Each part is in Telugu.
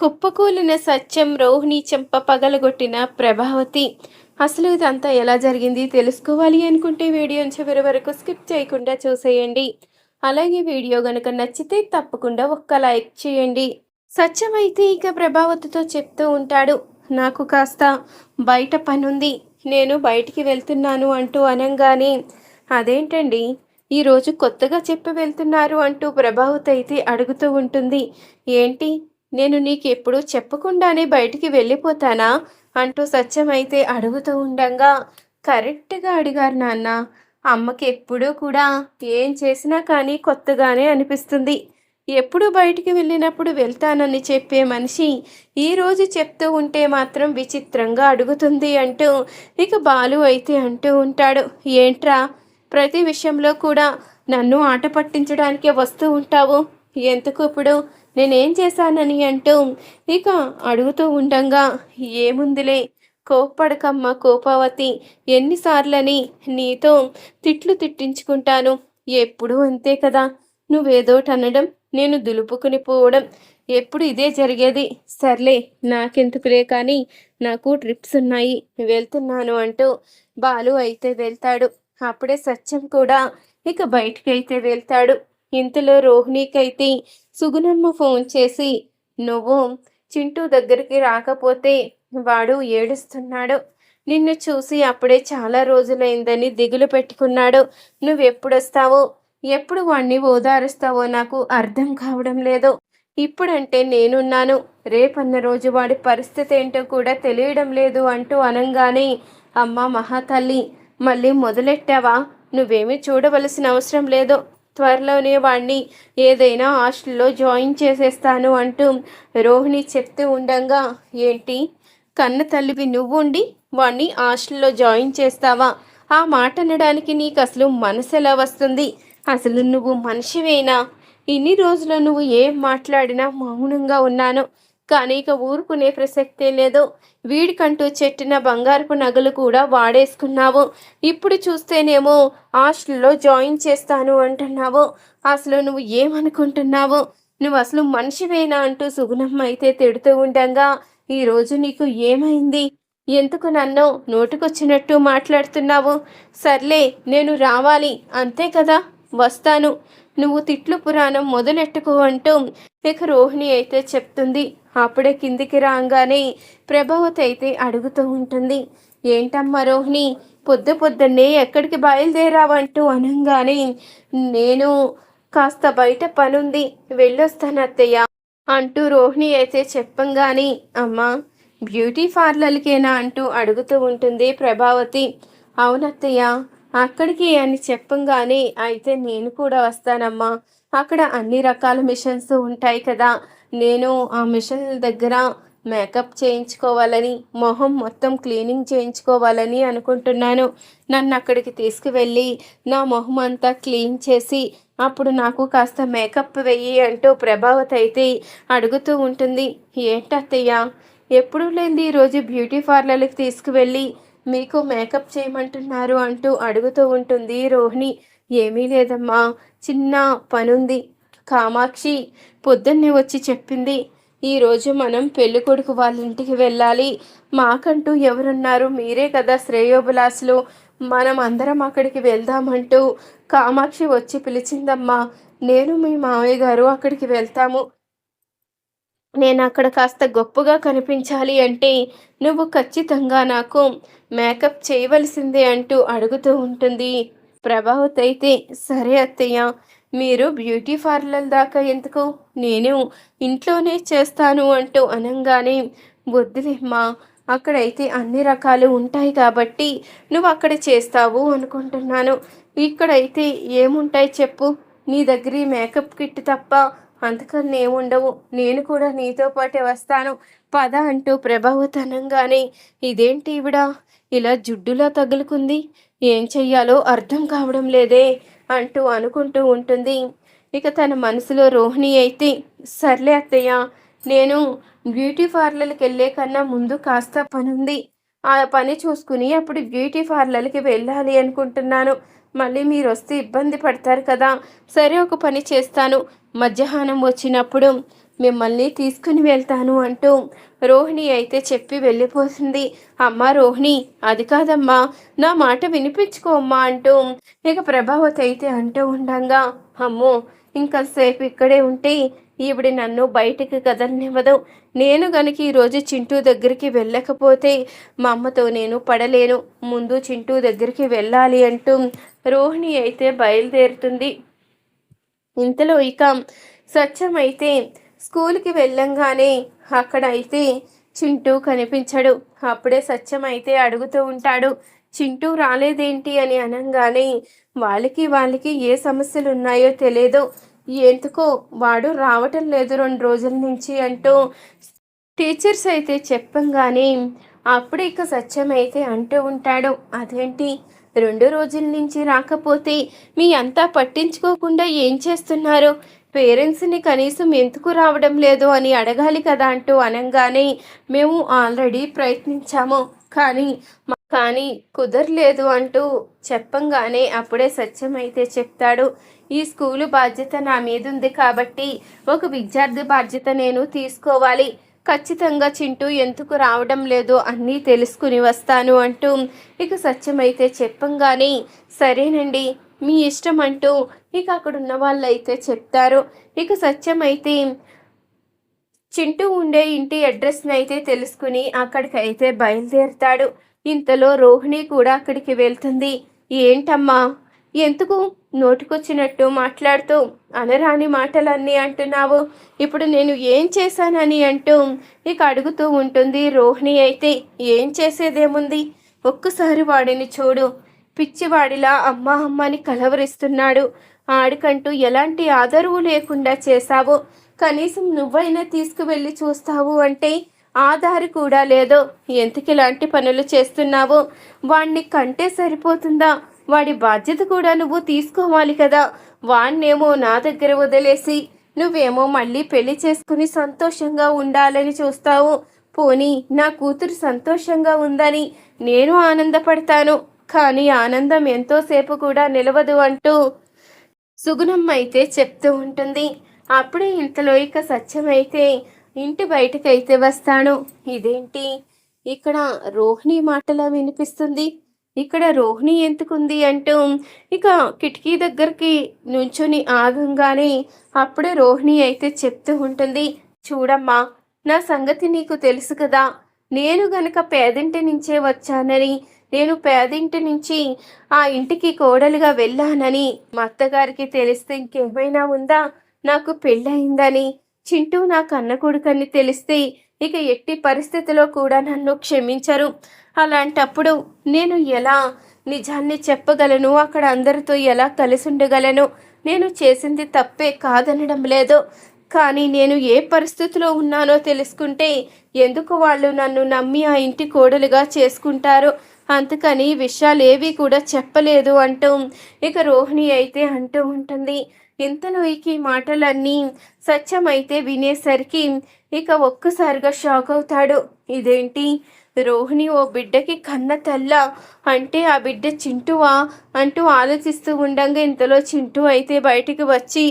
కుప్పకూలిన సత్యం రోహిణి చెంప పగలగొట్టిన ప్రభావతి. అసలు ఇదంతా ఎలా జరిగింది తెలుసుకోవాలి అనుకుంటే వీడియోని చివరి వరకు స్కిప్ చేయకుండా చూసేయండి. అలాగే వీడియో గనుక నచ్చితే తప్పకుండా ఒక్క లైక్ చేయండి. సత్యం అయితే ఇక ప్రభావతితో చెప్తూ ఉంటాడు, నాకు కాస్త బయట పనుంది, నేను బయటికి వెళ్తున్నాను అంటూ అనంగానే, అదేంటండి ఈరోజు కొత్తగా చెప్పి వెళ్తున్నారు అంటూ ప్రభావతి అయితే అడుగుతూ ఉంటుంది. ఏంటి, నేను నీకెప్పుడు చెప్పకుండానే బయటికి వెళ్ళిపోతానా అంటూ సత్యం అయితే అడుగుతూ ఉండంగా, కరెక్ట్గా అడిగారు నాన్న. అమ్మకి ఎప్పుడూ కూడా ఏం చేసినా కానీ కొత్తగానే అనిపిస్తుంది. ఎప్పుడు బయటికి వెళ్ళినప్పుడు వెళ్తానని చెప్పే మనిషి ఈరోజు చెప్తూ ఉంటే మాత్రం విచిత్రంగా అడుగుతుంది అంటూ ఇక బాలు అయితే అంటూ ఉంటాడు. ఏంట్రా, ప్రతి విషయంలో కూడా నన్ను ఆట పట్టించడానికే వస్తూ ఉంటావు, ఎందుకు ఇప్పుడు నేనేం చేశానని అంటూ ఇక అడుగుతూ ఉండంగా, ఏముందిలే, కోప్పడకమ్మ కోపావతి, ఎన్నిసార్లని నీతో తిట్లు తిట్టించుకుంటాను, ఎప్పుడూ అంతే కదా, నువ్వేదోటి అనడం, నేను దులుపుకుని పోవడం, ఎప్పుడు ఇదే జరిగేది. సర్లే, నాకెందుకులే కానీ నాకు ట్రిప్స్ ఉన్నాయి, వెళ్తున్నాను అంటూ బాలు అయితే వెళ్తాడు. అప్పుడే సత్యం కూడా ఇక బయటికి అయితే వెళ్తాడు. ఇంతలో రోహిణికైతే సుగుణమ్మ ఫోన్ చేసి, నువ్వు చింటూ దగ్గరికి రాకపోతే వాడు ఏడుస్తున్నాడు, నిన్ను చూసి అప్పుడే చాలా రోజులైందని దిగులు పెట్టుకున్నాడు, నువ్వెప్పుడొస్తావో, ఎప్పుడు వాణ్ణి ఓదారుస్తావో నాకు అర్థం కావడం లేదు. ఇప్పుడంటే నేనున్నాను, రేపన్న రోజు వాడి పరిస్థితి ఏంటో కూడా తెలియడం లేదు అంటూ అనంగానే, అమ్మ మహాతల్లి, మళ్ళీ మొదలెట్టావా, నువ్వేమీ చూడవలసిన అవసరం లేదు, త్వరలోనే వాణ్ణి ఏదైనా హాస్టల్లో జాయిన్ చేసేస్తాను అంటూ రోహిణి చెప్తూ ఉండంగా, ఏంటి, కన్న తల్లివి నువ్వుండి వాణ్ణి హాస్టల్లో జాయిన్ చేస్తావా, ఆ మాట అనడానికి నీకు అసలు మనసు ఎలా వస్తుంది, అసలు నువ్వు మనిషివేనా, ఇన్ని రోజులు నువ్వు ఏం మాట్లాడినా మౌనంగా ఉన్నాను, కానీ ఇక ఊరుకునే ప్రసక్తే లేదు, వీడికంటూ చెట్టిన బంగారపు నగలు కూడా వాడేసుకున్నావు, ఇప్పుడు చూస్తేనేమో హాస్టల్లో జాయిన్ చేస్తాను అంటున్నావు, అసలు నువ్వు ఏమనుకుంటున్నావు, నువ్వు అసలు మనిషివేనా అంటూ సుగుణమ్మ అయితే తిడుతూ ఉండగా, ఈరోజు నీకు ఏమైంది, ఎందుకు నన్ను నోటుకొచ్చినట్టు మాట్లాడుతున్నావు, సర్లే నేను రావాలి అంతే కదా, వస్తాను, నువ్వు తిట్లు పురాణం మొదలెట్టుకో అంటూ ఇక రోహిణి అయితే చెప్తుంది. అప్పుడే కిందికి రాగానే ప్రభావతి అయితే అడుగుతూ ఉంటుంది, ఏంటమ్మా రోహిణి, పొద్దున్నే ఎక్కడికి బయలుదేరావంటూ అనంగానే, నేను కాస్త బయట పనుంది, వెళ్ళొస్తాను అత్తయ్య అంటూ రోహిణి అయితే చెప్పంగానే, అమ్మా బ్యూటీ పార్లర్కేనా అంటూ అడుగుతూ ఉంటుంది ప్రభావతి. అవునత్తయ్య, అక్కడికి అని చెప్పంగానే, అయితే నేను కూడా వస్తానమ్మా, అక్కడ అన్ని రకాల మిషన్స్ ఉంటాయి కదా, నేను ఆ మిషన్ దగ్గర మేకప్ చేయించుకోవాలని, మొహం మొత్తం క్లీనింగ్ చేయించుకోవాలని అనుకుంటున్నాను, నన్ను అక్కడికి తీసుకువెళ్ళి నా మొహం అంతా క్లీన్ చేసి అప్పుడు నాకు కాస్త మేకప్ వెయ్యి అంటూ ప్రభావతి అయితే అడుగుతూ ఉంటుంది. ఏంటత్తయ్య, ఎప్పుడు లేనిది ఈరోజు బ్యూటీ పార్లర్కి తీసుకువెళ్ళి మీకు మేకప్ చేయమంటున్నారు అంటూ అడుగుతూ ఉంటుంది రోహిణి. ఏమీ లేదమ్మా, చిన్న పనుంది, కామాక్షి పొద్దున్నే వచ్చి చెప్పింది, ఈరోజు మనం పెళ్ళికొడుకు వాళ్ళ ఇంటికి వెళ్ళాలి, మాకంటూ ఎవరున్నారు, మీరే కదా శ్రేయోభిలాసులు, మనం అందరం అక్కడికి వెళ్దామంటూ కామాక్షి వచ్చి పిలిచిందమ్మా, నేను మీ మామయ్య గారు అక్కడికి వెళ్తాము, నేను అక్కడ కాస్త గొప్పగా కనిపించాలి అంటే నువ్వు ఖచ్చితంగా నాకు మేకప్ చేయవలసిందే అంటూ అడుగుతూ ఉంటుంది ప్రభావతి అయితే. సరే అత్తయ్య, మీరు బ్యూటీ పార్లర్ దాకా ఎందుకు, నేను ఇంట్లోనే చేస్తాను అంటూ అనంగానే, వద్దులేమ్మా, అక్కడైతే అన్ని రకాలు ఉంటాయి కాబట్టి నువ్వు అక్కడ చేస్తావు అనుకుంటున్నాను, ఇక్కడైతే ఏముంటాయి చెప్పు, నీ దగ్గర మేకప్ కిట్ తప్ప అంతకన్నా ఏముండవు, నేను కూడా నీతో పాటే వస్తాను పద అంటూ ప్రభావతి అనంగానే, ఇదేంటి ఈవిడ ఇలా జుడ్డులా తగులుకుంది, ఏం చెయ్యాలో అర్థం కావడం లేదే అంటూ అనుకుంటూ ఉంటుంది. ఇక తన మనసులో రోహిణి అయితే, సర్లే అత్తయ్య, నేను బ్యూటీ పార్లర్కి వెళ్ళే కన్నా ముందు కాస్త పనుంది, ఆ పని చూసుకుని అప్పుడు బ్యూటీ పార్లర్కి వెళ్ళాలి అనుకుంటున్నాను, మళ్ళీ మీరు వస్తే ఇబ్బంది పడతారు కదా, సరే ఒక పని చేస్తాను, మధ్యాహ్నం వచ్చినప్పుడు మిమ్మల్ని తీసుకుని వెళ్తాను అంటూ రోహిణి అయితే చెప్పి వెళ్ళిపోతుంది. అమ్మా రోహిణి, అది కాదమ్మా, నా మాట వినిపించుకో అమ్మా అంటూ ఇక ప్రభావతి అయితే అంటూ ఉండంగా, అమ్మో ఇంకాసేపు ఇక్కడే ఉంటే ఈవిడ నన్ను బయటికి కదలనివ్వదు. నేను గనుక ఈరోజు చింటూ దగ్గరికి వెళ్ళకపోతే మా అమ్మతో నేను పడలేను. ముందు చింటూ దగ్గరికి వెళ్ళాలి అంటూ రోహిణి అయితే బయలుదేరుతుంది. ఇంతలో ఇక సత్యం అయితే స్కూల్కి వెళ్ళంగానే అక్కడ అయితే చింటూ కనిపించడు. అప్పుడే సత్యం అయితే అడుగుతూ ఉంటాడు, చింటూ రాలేదేంటి అని అనగానే వాళ్ళకి ఏ సమస్యలు ఉన్నాయో తెలియదు, ఎందుకో వాడు రావటం లేదు 2 రోజుల నుంచి అంటూ టీచర్స్ అయితే చెప్పంగానే అప్పుడు ఇక సత్యం అయితే అంటూ ఉంటాడు, అదేంటి 2 రోజుల నుంచి రాకపోతే మీ అంతా పట్టించుకోకుండా ఏం చేస్తున్నారు? పేరెంట్స్ని కనీసం ఎందుకు రావడం లేదు అని అడగాలి కదా అంటూ అనగానే మేము ఆల్రెడీ ప్రయత్నించాము, కానీ కుదరలేదు అంటూ చెప్పంగానే అప్పుడే సత్యం అయితే చెప్తాడు, ఈ స్కూలు బాధ్యత నా మీద ఉంది కాబట్టి ఒక విద్యార్థి బాధ్యత నేను తీసుకోవాలి. ఖచ్చితంగా చింటూ ఎందుకు రావడం లేదో అన్నీ తెలుసుకుని వస్తాను అంటూ ఇక సత్యం అయితే చెప్పంగానే సరేనండి మీ ఇష్టం అంటూ ఇక అక్కడున్న వాళ్ళు అయితే చెప్తారు. ఇక సత్యం అయితే చింటూ ఉండే ఇంటి అడ్రస్ని అయితే తెలుసుకుని అక్కడికైతే బయలుదేరుతాడు. ఇంతలో రోహిణి కూడా అక్కడికి వెళ్తుంది. ఏంటమ్మా, ఎందుకు నోటికొచ్చినట్టు మాట్లాడుతూ అనరాని మాటలన్నీ అంటున్నావు? ఇప్పుడు నేను ఏం చేశానని అంటూ ఇక అడుగుతూ ఉంటుంది రోహిణి అయితే. ఏం చేసేదేముంది, ఒక్కసారి వాడిని చూడు, పిచ్చివాడిలా అమ్మ అమ్మని కలవరిస్తున్నాడు. ఆడికంటూ ఎలాంటి ఆదరవు లేకుండా చేశావు. కనీసం నువ్వైనా తీసుకువెళ్ళి చూస్తావు అంటే ఆధారు కూడా లేదో. ఎందుకు ఇలాంటి పనులు చేస్తున్నావో? వాణ్ణి కంటే సరిపోతుందా? వాడి బాధ్యత కూడా నువ్వు తీసుకోవాలి కదా. వాణ్ణేమో నా దగ్గర వదిలేసి నువ్వేమో మళ్ళీ పెళ్లి చేసుకుని సంతోషంగా ఉండాలని చూస్తావు. పోనీ నా కూతురు సంతోషంగా ఉందని నేను ఆనందపడతాను, కానీ ఆనందం ఎంతోసేపు కూడా నిలవదు అంటూ సుగుణమ్మ అయితే చెప్తూ ఉంటుంది. అప్పుడే ఇంతలో ఇక సత్యం అయితే ఇంటి బయటకైతే వస్తాను. ఇదేంటి ఇక్కడ రోహిణి మాటలా వినిపిస్తుంది, ఇక్కడ రోహిణి ఎందుకుంది అంటూ ఇక కిటికీ దగ్గరికి నుంచుని ఆగంగానే అప్పుడే రోహిణి అయితే చెప్తూ ఉంటుంది, చూడమ్మా నా సంగతి నీకు తెలుసు కదా. నేను గనక పేదింటి నుంచే వచ్చానని, నేను పేదింటి నుంచి ఆ ఇంటికి కోడలుగా వెళ్ళానని మా అత్తగారికి తెలిస్తే ఇంకేమైనా ఉందా? నాకు పెళ్ళయిందని, చింటూ నా కన్న కొడుకని తెలిస్తే ఇక ఎట్టి పరిస్థితిలో కూడా నన్ను క్షమించరు. అలాంటప్పుడు నేను ఎలా నిజాన్ని చెప్పగలను? అక్కడ అందరితో ఎలా కలిసి ఉండగలను? నేను చేసింది తప్పే కాదనడం లేదు, కానీ నేను ఏ పరిస్థితిలో ఉన్నానో తెలుసుకుంటే ఎందుకు వాళ్ళు నన్ను నమ్మి ఆ ఇంటి కోడలుగా చేసుకుంటారు? అందుకని విషయాలేవి కూడా చెప్పలేదు అంటూ ఇక రోహిణి అయితే అంటూ ఉంటుంది. ఇంతలో ఇక ఈ మాటలన్నీ సత్యం అయితే వినేసరికి ఇక ఒక్కసారిగా షాక్ అవుతాడు. ఇదేంటి, రోహిణి ఓ బిడ్డకి కన్న తల్ల అంటే ఆ బిడ్డ చింటూవా అంటూ ఆలోచిస్తూ ఉండంగా ఇంతలో చింటూ అయితే బయటికి వచ్చి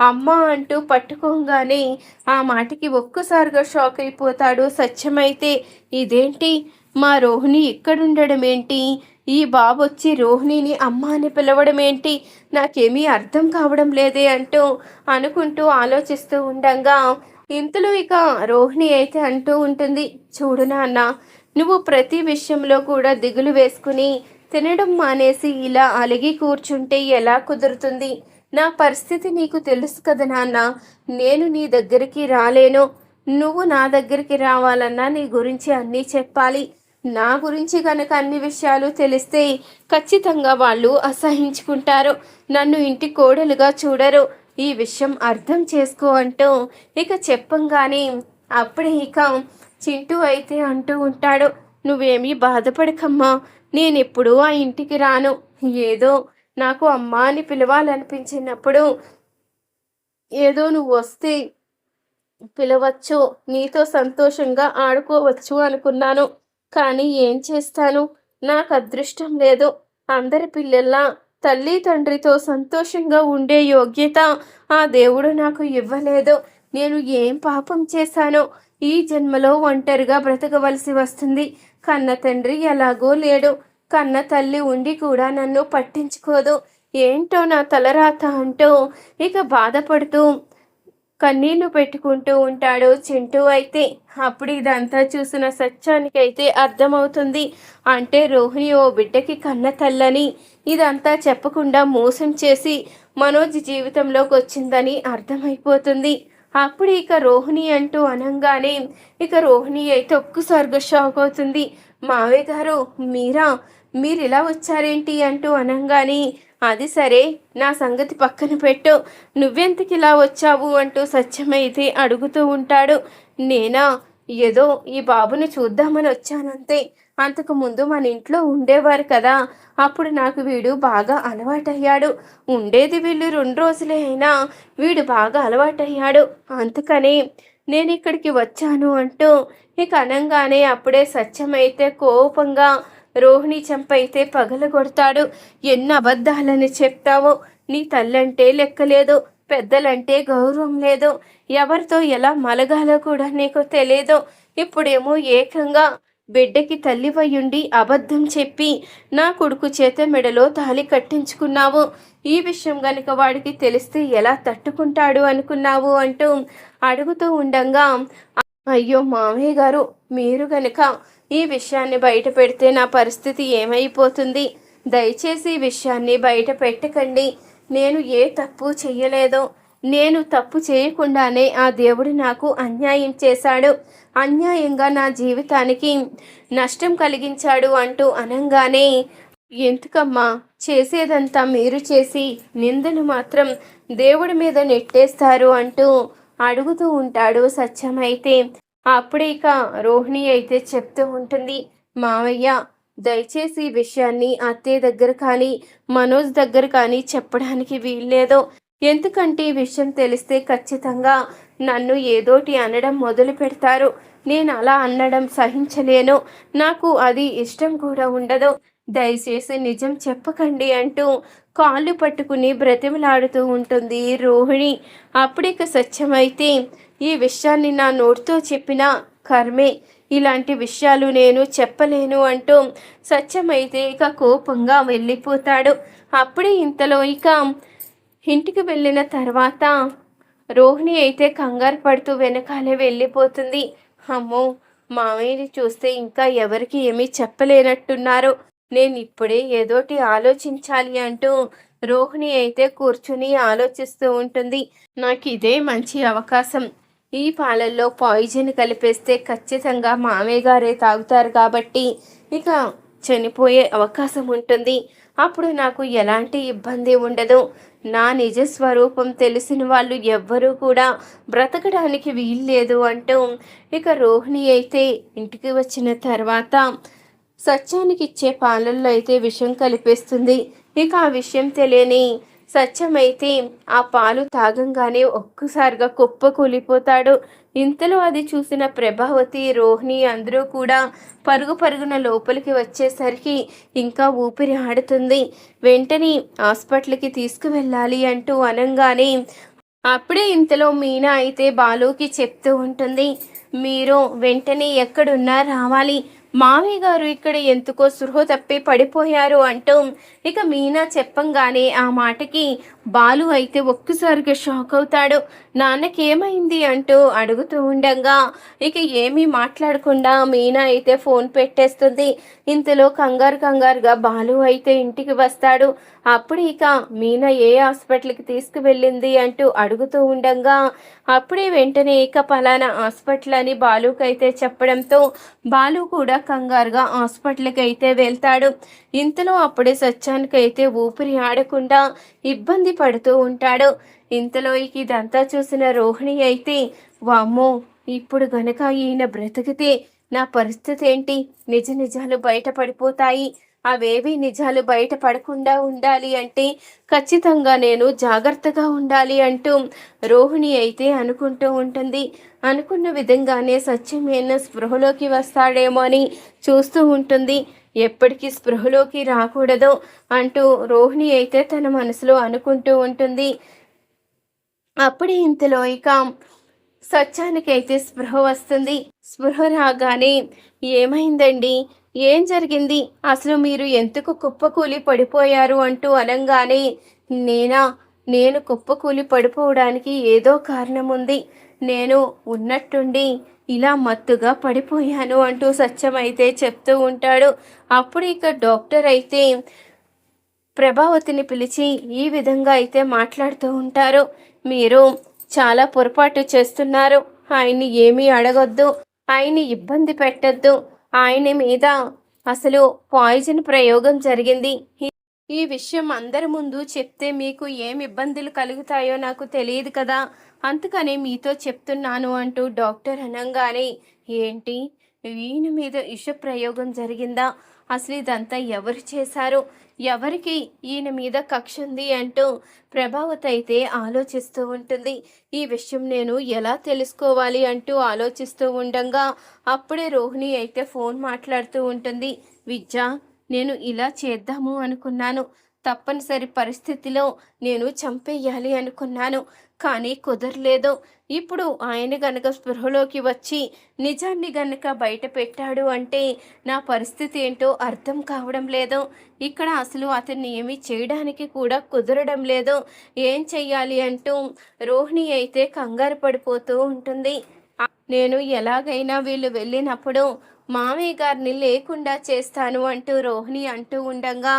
అమ్మ అంటూ పట్టుకోగానే ఆ మాటకి ఒక్కసారిగా షాక్ అయిపోతాడు సత్యం అయితే. ఇదేంటి, మా రోహిణి ఇక్కడుండడం ఏంటి? ఈ బాబు వచ్చి రోహిణిని అమ్మ అని పిలవడం ఏంటి? నాకేమీ అర్థం కావడం లేదే అంటూ అనుకుంటూ ఆలోచిస్తూ ఉండంగా ఇంతలో ఇక రోహిణి అయితే అంటూ ఉంటుంది, చూడు నాన్న, నువ్వు ప్రతి విషయంలో కూడా దిగులు వేసుకుని తినడం మానేసి ఇలా అలిగి కూర్చుంటే ఎలా కుదురుతుంది? నా పరిస్థితి నీకు తెలుసు కదా నాన్న. నేను నీ దగ్గరికి రాలేను. నువ్వు నా దగ్గరికి రావాలన్నా నీ గురించి అన్నీ చెప్పాలి. నా గురించి కనుక అన్ని విషయాలు తెలిస్తే ఖచ్చితంగా వాళ్ళు అసహించుకుంటారు, నన్ను ఇంటి కోడలుగా చూడరు. ఈ విషయం అర్థం చేసుకో అంటూ ఇక చెప్పంగానే అప్పుడే ఇక చింటూ అయితే అంటూ ఉంటాడు, నువ్వేమీ బాధపడకమ్మా, నేనెప్పుడు ఆ ఇంటికి రాను. ఏదో నాకు అమ్మ అని పిలవాలనిపించినప్పుడు ఏదో నువ్వు వస్తే పిలవచ్చు, నీతో సంతోషంగా ఆడుకోవచ్చు అనుకున్నాను. కానీ ఏం చేస్తాను, నాకు అదృష్టం లేదు. అందరి పిల్లల్లా తల్లి తండ్రితో సంతోషంగా ఉండే యోగ్యత ఆ దేవుడు నాకు ఇవ్వలేదు. నేను ఏం పాపం చేశానో ఈ జన్మలో ఒంటరిగా బ్రతకవలసి వస్తుంది. కన్న తండ్రి ఎలాగో లేడు. కన్న తల్లి ఉండి కూడా నన్ను పట్టించుకోదు. ఏంటో నా తలరాత అంటూ ఇక బాధపడుతూ కన్నీళ్లు పెట్టుకుంటూ ఉంటాడు చింటూ అయితే. అప్పుడు ఇదంతా చూసిన సత్యానికైతే అర్థమవుతుంది. అంటే రోహిణి ఓ బిడ్డకి కన్న తల్లని ఇదంతా చెప్పకుండా మోసం చేసి మనోజ్ జీవితంలోకి వచ్చిందని అర్థమైపోతుంది. అప్పుడు ఇక రోహిణి అంటూ అనంగానే ఇక రోహిణి అయితే ఒక్కసారిగా షాక్ అవుతుంది. మావయ్య గారు మీరు ఇలా వచ్చారేంటి అంటూ అనంగానే అది సరే, నా సంగతి పక్కన పెట్టు, నువ్వెందుకు ఇలా వచ్చావు అంటూ సత్యమైతే అడుగుతూ ఉంటాడు. నేనా, ఏదో ఈ బాబుని చూద్దామని వచ్చానంతే. అంతకు ముందు మన ఇంట్లో ఉండేవారు కదా, అప్పుడు నాకు వీడు బాగా అలవాటయ్యాడు. ఉండేది వీళ్ళు 2 రోజులే అయినా వీడు బాగా అలవాటయ్యాడు, అందుకని నేను ఇక్కడికి వచ్చాను అంటూ ఇక అనంగానే అప్పుడే సత్యమైతే కోపంగా రోహిణి చెంపైతే పగలగొడతాడు. ఎన్ని అబద్ధాలని చెప్తావో, నీ తల్లంటే లెక్కలేదు, పెద్దలంటే గౌరవం లేదు, ఎవరితో ఎలా మలగాలో కూడా నీకు తెలియదు. ఇప్పుడేమో ఏకంగా బిడ్డకి తల్లివయ్యుండి అబద్ధం చెప్పి నా కొడుకు చేత మెడలో తాళి కట్టించుకున్నావు. ఈ విషయం గనుక వాడికి తెలిస్తే ఎలా తట్టుకుంటాడు అనుకున్నావు అంటూ అడుగుతూ ఉండంగా, అయ్యో మామయ్య గారు, మీరు గనుక ఈ విషయాన్ని బయట పెడితే నా పరిస్థితి ఏమైపోతుంది? దయచేసి ఈ విషయాన్ని బయట పెట్టకండి. నేను ఏ తప్పు చెయ్యలేదు. నేను తప్పు చేయకుండానే ఆ దేవుడు నాకు అన్యాయం చేశాడు. అన్యాయంగా నా జీవితానికి నష్టం కలిగించాడు అంటూ అనంగానే, ఎందుకమ్మా చేసేదంతా మీరు చేసి నిందను మాత్రం దేవుడి మీద నెట్టేస్తారు అంటూ అడుగుతూ ఉంటాడు సత్యమైతే. అప్పుడే ఇక రోహిణి అయితే చెప్తూ ఉంటుంది, మావయ్య దయచేసి ఈ విషయాన్ని అత్తయ్య దగ్గర కానీ మనోజ్ దగ్గర కానీ చెప్పడానికి వీల్లేదు. ఎందుకంటే ఈ విషయం తెలిస్తే ఖచ్చితంగా నన్ను ఏదోటి అనడం మొదలు పెడతారు. నేను అలా అనడం సహించలేను, నాకు అది ఇష్టం కూడా ఉండదు. దయచేసి నిజం చెప్పకండి అంటూ కాళ్ళు పట్టుకుని బ్రతిమలాడుతూ ఉంటుంది రోహిణి. అప్పుడిక సత్యమైతే, ఈ విషయాన్ని నా నోటితో చెప్పిన కర్మే, ఇలాంటి విషయాలు నేను చెప్పలేను అంటూ సత్యమైతే ఇక కోపంగా వెళ్ళిపోతాడు. అప్పుడే ఇంతలో ఇక ఇంటికి వెళ్ళిన తర్వాత రోహిణి అయితే కంగారు పడుతూ వెనకాలే వెళ్ళిపోతుంది. అమ్మో, మామయ్యని చూస్తే ఇంకా ఎవరికి ఏమీ చెప్పలేనట్టున్నారు, నేను ఇప్పుడే ఏదోటి ఆలోచించాలి అంటూ రోహిణి అయితే కూర్చుని ఆలోచిస్తూ ఉంటుంది. నాకు ఇదే మంచి అవకాశం. ఈ పాలల్లో పాయిజన్ కలిపేస్తే ఖచ్చితంగా మామయ్య గారే తాగుతారు కాబట్టి ఇక చనిపోయే అవకాశం ఉంటుంది. అప్పుడు నాకు ఎలాంటి ఇబ్బంది ఉండదు. నా నిజ స్వరూపం తెలిసిన వాళ్ళు ఎవ్వరూ కూడా బ్రతకడానికి వీల్లేదు అంటూ ఇక రోహిణి అయితే ఇంటికి వచ్చిన తర్వాత సత్యానికి ఇచ్చే పాలల్లో అయితే విషం కలిపేస్తుంది. ఇక ఆ విషయం తెలియని సత్యమైతే ఆ పాలు తాగంగానే ఒక్కసారిగా కుప్పకూలిపోతాడు. ఇంతలో అది చూసిన ప్రభావతి, రోహిణి అందరూ కూడా పరుగున లోపలికి వచ్చేసరికి ఇంకా ఊపిరి ఆడుతుంది. వెంటనే హాస్పిటల్కి తీసుకువెళ్ళాలి అంటూ అనంగానే అప్పుడే ఇంతలో మీనా అయితే బాలుకి చెప్తూ ఉంటుంది, మీరు వెంటనే ఎక్కడున్నా రావాలి, మామయ్య గారు ఇక్కడ ఎందుకో సృహ తప్పి పడిపోయారు అంటూ ఇక మీనా చెప్పంగానే ఆ మాటకి బాలు అయితే ఒక్కసారిగా షాక్ అవుతాడు. నాన్నకేమైంది అంటూ అడుగుతూ ఉండగా ఇక ఏమీ మాట్లాడకుండా మీనా అయితే ఫోన్ పెట్టేస్తుంది. ఇంతలో కంగారుగా బాలు అయితే ఇంటికి వస్తాడు. అప్పుడు ఇక మీనా ఏ హాస్పిటల్కి తీసుకువెళ్ళింది అంటూ అడుగుతూ ఉండగా అప్పుడే వెంటనే ఇక పలానా హాస్పిటల్ అని బాలుకైతే చెప్పడంతో బాలు కూడా కంగారుగా హాస్పిటల్కి అయితే వెళ్తాడు. ఇంతలో అప్పుడే సత్యానికైతే ఊపిరి ఆడకుండా ఇబ్బంది పడుతూ ఉంటాడు. ఇంతలో ఇదంతా చూసిన రోహిణి అయితే, వామ్మో, ఇప్పుడు గనక ఈయన బ్రతికితే నా పరిస్థితి ఏంటి? నిజాలు బయటపడిపోతాయి. అవేవి నిజాలు బయటపడకుండా ఉండాలి అంటే ఖచ్చితంగా నేను జాగ్రత్తగా ఉండాలి అంటూ రోహిణి అయితే అనుకుంటూ ఉంటుంది. అనుకున్న విధంగానే సత్యమేన స్పృహలోకి వస్తాడేమో అని చూస్తూ ఉంటుంది. ఎప్పటికీ స్పృహలోకి రాకూడదు అంటూ రోహిణి అయితే తన మనసులో అనుకుంటూ ఉంటుంది. అప్పుడే ఇంతలో ఇక సత్యానికైతే స్పృహ వస్తుంది. స్పృహ రాగానే ఏమైందండి? ఏం జరిగింది? అసలు మీరు ఎందుకు కుప్పకూలి పడిపోయారు అంటూ అనంగానే, నేనా? నేను కుప్పకూలి పడిపోవడానికి ఏదో కారణం ఉంది. నేను ఉన్నట్టుండి ఇలా మత్తుగా పడిపోయాను అంటూ సత్యమైతే చెప్తూ ఉంటాడు. అప్పుడు ఇక డాక్టర్ అయితే ప్రభావతిని పిలిచి ఈ విధంగా అయితే మాట్లాడుతూ ఉంటారు. మీరు చాలా పొరపాటు చేస్తున్నారు. ఆయన్ని ఏమీ అడగొద్దు. ఆయన్ని ఇబ్బంది పెట్టొద్దు. ఆయన మీద అసలు పాయిజన్ ప్రయోగం జరిగింది. ఈ విషయం అందరి ముందు చెప్తే మీకు ఏం ఇబ్బందులు కలుగుతాయో నాకు తెలియదు కదా, అందుకని మీతో చెప్తున్నాను అంటూ డాక్టర్ అనంగానే, ఏంటి, ఈయన మీద విష ప్రయోగం జరిగిందా? అసలు ఇదంతా ఎవరు చేశారు? ఎవరికి ఈయన మీద కక్ష ఉంది అంటూ ప్రభావతి అయితే ఆలోచిస్తూ ఉంటుంది. ఈ విషయం నేను ఎలా తెలుసుకోవాలి అంటూ ఆలోచిస్తూ ఉండగా అప్పుడే రోహిణి అయితే ఫోన్ మాట్లాడుతూ ఉంటుంది. విద్య, నేను ఇలా చేద్దాము అనుకున్నాను. తప్పనిసరి పరిస్థితిలో నేను చంపేయాలి అనుకున్నాను. కానీ కుదరలేదు. ఇప్పుడు ఆయన గనక స్పృహలోకి వచ్చి నిజాన్ని గనక బయట పెట్టాడు అంటే నా పరిస్థితి ఏంటో అర్థం కావడం లేదు. ఇక్కడ అసలు అతన్ని ఏమీ చేయడానికి కూడా కుదరడం లేదు. ఏం చెయ్యాలి అంటూ రోహిణి అయితే కంగారు పడిపోతూ ఉంటుంది. నేను ఎలాగైనా వీళ్ళు వెళ్ళినప్పుడు మామయ్య గారిని లేకుండా చేస్తాను అంటూ రోహిణి అంటూ ఉండగా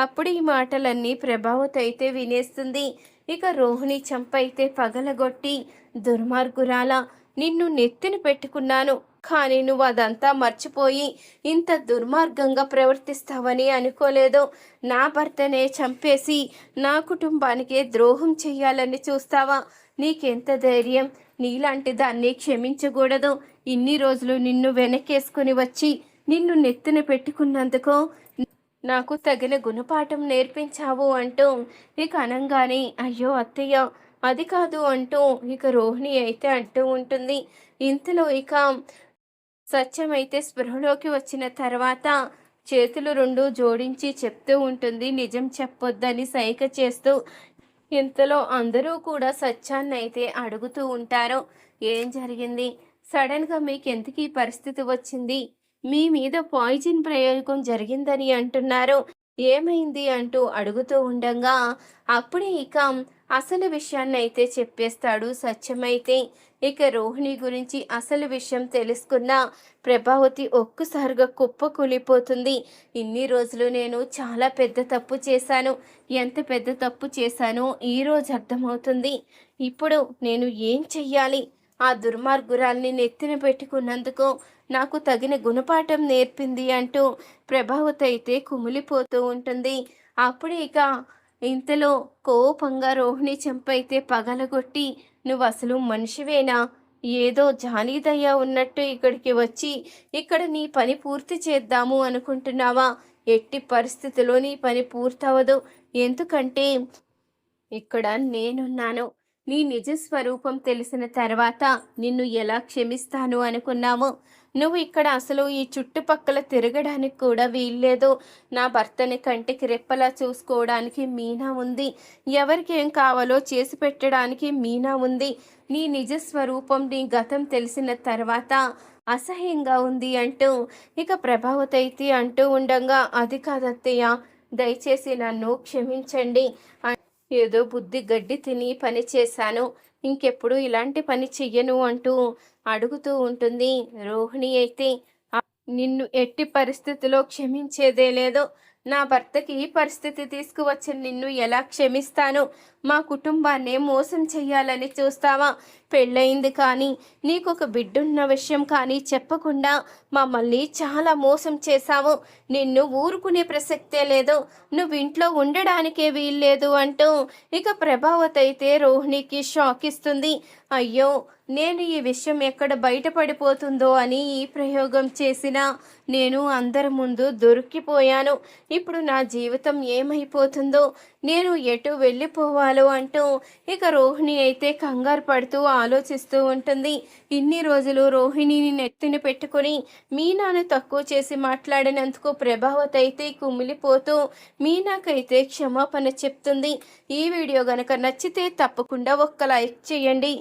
అప్పుడు ఈ మాటలన్నీ ప్రభావతి అయితే వినేస్తుంది. ఇక రోహిణి చంపైతే పగలగొట్టి, దుర్మార్గురాల, నిన్ను నెత్తిన పెట్టుకున్నాను, కానీ నువ్వు అదంతా మర్చిపోయి ఇంత దుర్మార్గంగా ప్రవర్తిస్తావని అనుకోలేదు. నా భర్తనే చంపేసి నా కుటుంబానికే ద్రోహం చెయ్యాలని చూస్తావా? నీకెంత ధైర్యం? నీలాంటి దాన్ని క్షమించకూడదు. ఇన్ని రోజులు నిన్ను వెనకేసుకుని వచ్చి నిన్ను నెత్తిన పెట్టుకున్నందుకు నాకు తగిన గుణపాఠం నేర్పించావు అంటూ ఇక అనంగానే, అయ్యో అత్తయ్య, అది కాదు అంటూ ఇక రోహిణి అయితే అంటూ ఉంటుంది. ఇంతలో ఇక సత్యమైతే స్పృహలోకి వచ్చిన తర్వాత చేతులు రెండు జోడించి చెప్తూ ఉంటుంది, నిజం చెప్పొద్దని సైగ చేస్తూ. ఇంతలో అందరూ కూడా సత్యాన్నైతే అడుగుతూ ఉంటారు, ఏం జరిగింది? సడన్గా మీకు ఎందుకు ఈ పరిస్థితి వచ్చింది? మీ మీద పాయిజన్ ప్రయోగం జరిగిందని అంటున్నారు, ఏమైంది అంటూ అడుగుతూ ఉండగా అప్పుడే ఇక అసలు విషయాన్ని అయితే చెప్పేస్తాడు సత్యమైతే. ఇక రోహిణి గురించి అసలు విషయం తెలుసుకున్న ప్రభావతి ఒక్కసారిగా కుప్పకూలిపోతుంది. ఇన్ని రోజులు నేను చాలా పెద్ద తప్పు చేశాను. ఎంత పెద్ద తప్పు చేశానో ఈరోజు అర్థమవుతుంది. ఇప్పుడు నేను ఏం చెయ్యాలి? ఆ దుర్మార్గురాల్ని నెత్తిన పెట్టుకున్నందుకు నాకు తగిన గుణపాఠం నేర్పింది అంటూ ప్రభావతి అయితే కుమిలిపోతూ ఉంటుంది. అప్పుడు ఇక ఇంతలో కోపంగా రోహిణి చెంపైతే పగలగొట్టి, నువ్వు అసలు మనిషివేనా? ఏదో జాలీదయ్య ఉన్నట్టు ఇక్కడికి వచ్చి ఇక్కడ నీ పని పూర్తి చేద్దాము అనుకుంటున్నావా? ఎట్టి పరిస్థితిలో నీ పని పూర్తవదు. ఎందుకంటే ఇక్కడ నేనున్నాను. నీ నిజ స్వరూపం తెలిసిన తర్వాత నిన్ను ఎలా క్షమిస్తాను అనుకున్నాము? నువ్వు ఇక్కడ అసలు ఈ చుట్టుపక్కల తిరగడానికి కూడా వీల్లేదు. నా భర్తని కంటికి రెప్పలా చూసుకోవడానికి మీనా ఉంది. ఎవరికి ఏం కావాలో చేసి పెట్టడానికి మీనా ఉంది. నీ నిజ స్వరూపం, నీ గతం తెలిసిన తర్వాత అసహ్యంగా ఉంది అంటూ ఇక ప్రభావతి అయితే అంటూ ఉండగా, అది కాదత్తయ్య, దయచేసి నన్ను క్షమించండి. ఏదో బుద్ధి గడ్డి తిని పని చేశాను, ఇంకెప్పుడు ఇలాంటి పని చెయ్యను అంటూ అడుగుతూ ఉంటుంది. రోహిణి అయితే నిన్ను ఎట్టి పరిస్థితిలో క్షమించేదే లేదు. నా భర్తకి ఈ పరిస్థితి తీసుకువచ్చిన నిన్ను ఎలా క్షమిస్తాను? మా కుటుంబాన్నే మోసం చెయ్యాలని చూస్తావా? పెళ్ళయింది కానీ నీకొక బిడ్డున్న విషయం కానీ చెప్పకుండా మమ్మల్ని చాలా మోసం చేశావు. నిన్ను ఊరుకునే ప్రసక్తే లేదు. నువ్వు ఇంట్లో ఉండడానికే వీల్లేదు అంటూ ఇక ప్రభావతి అయితే రోహిణికి షాక్ ఇస్తుంది. అయ్యో, నేను ఈ విషయం ఎక్కడ బయటపడిపోతుందో అని ఈ ప్రయోగం చేసినా నేను అందరి ముందు దొరికిపోయాను. ఇప్పుడు నా జీవితం ఏమైపోతుందో, నేను ఎటు వెళ్ళిపోవాలో అంటూ ఇక రోహిణి అయితే కంగారు పడుతూ ఆలోచిస్తూ ఉంటుంది. ఇన్ని రోజులు రోహిణిని నెత్తిన పెట్టుకొని మీనాను తక్కువ చేసి మాట్లాడినందుకు ప్రభావతి అయితే కుమిలిపోతూ మీనాకైతే క్షమాపణ చెప్తుంది. ఈ వీడియో గనక నచ్చితే తప్పకుండా ఒక్క లైక్ చేయండి.